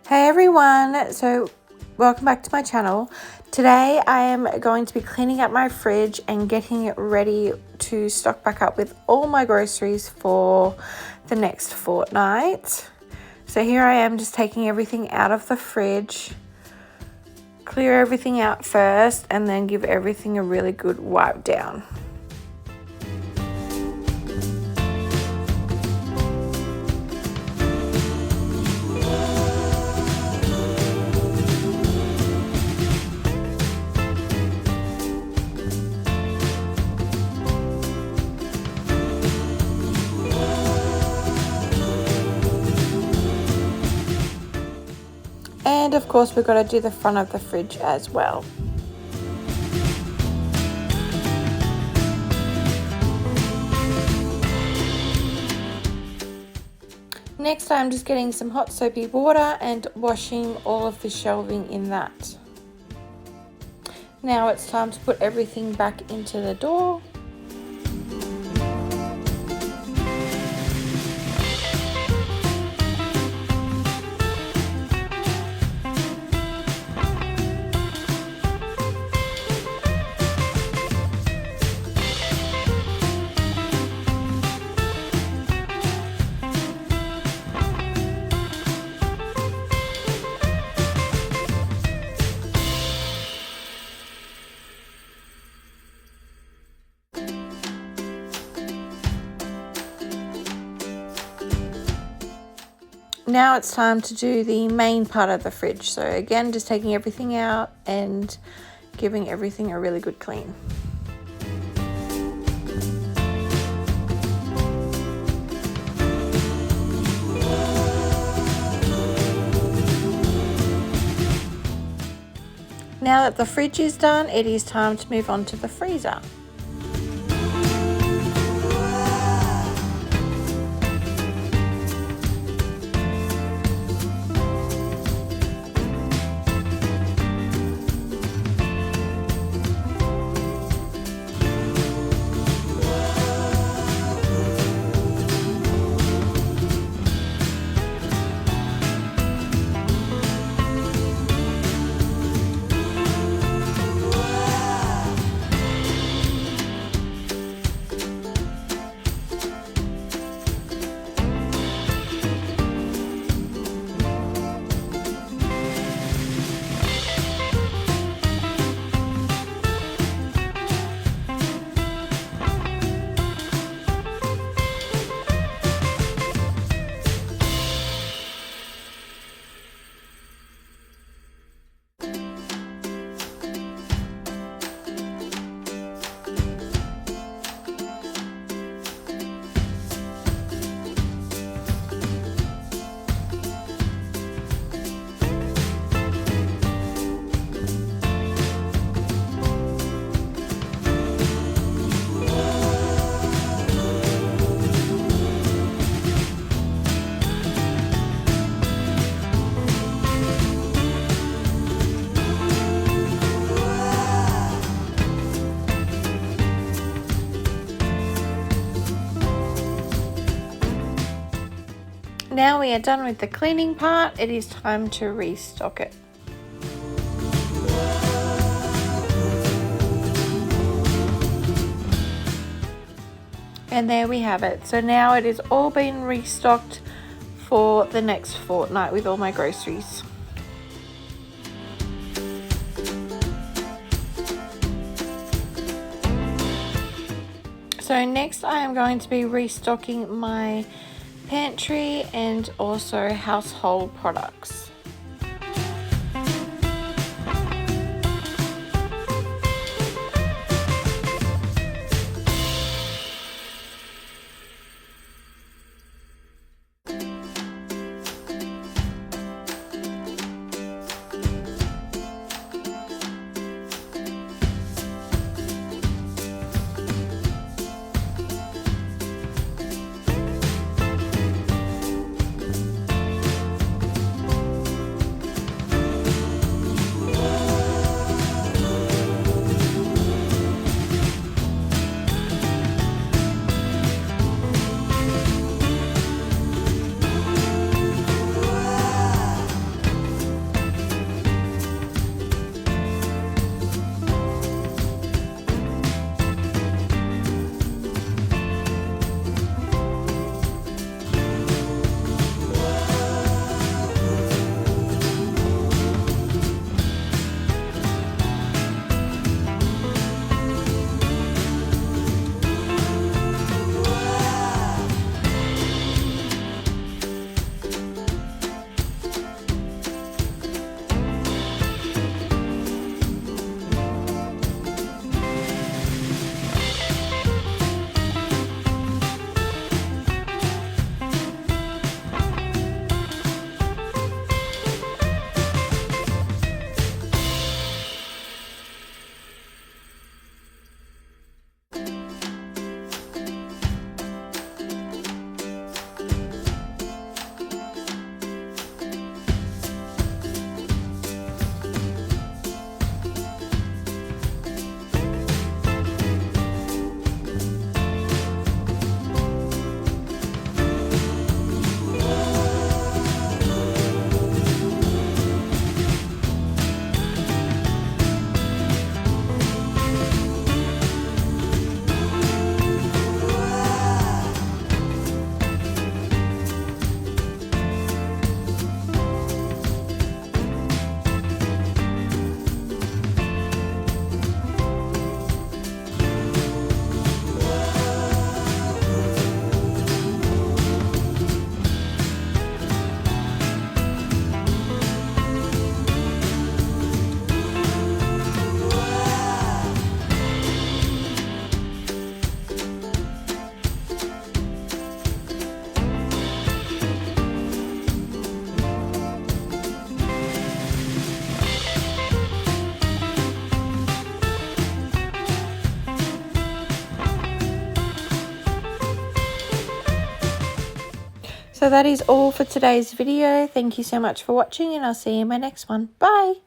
Hey everyone, so welcome back to my channel. Today I am going to be cleaning up my fridge and getting it ready to stock back up with all my groceries for the next fortnight. So here I am just taking everything out of the fridge, clear everything out first and then give everything a really good wipe down. And of course we've got to do the front of the fridge as well. Next I'm just getting some hot soapy water and washing all of the shelving in that. Now it's time to put everything back into the door. Now it's time to do the main part of the fridge. So again, just taking everything out and giving everything a really good clean. Now that the fridge is done, it is time to move on to the freezer. Now we are done with the cleaning part, it is time to restock it. And there we have it. So now it has all been restocked for the next fortnight with all my groceries. So next I am going to be restocking my pantry and also household products. So that is all for today's video. Thank you so much for watching, and I'll see you in my next one. Bye.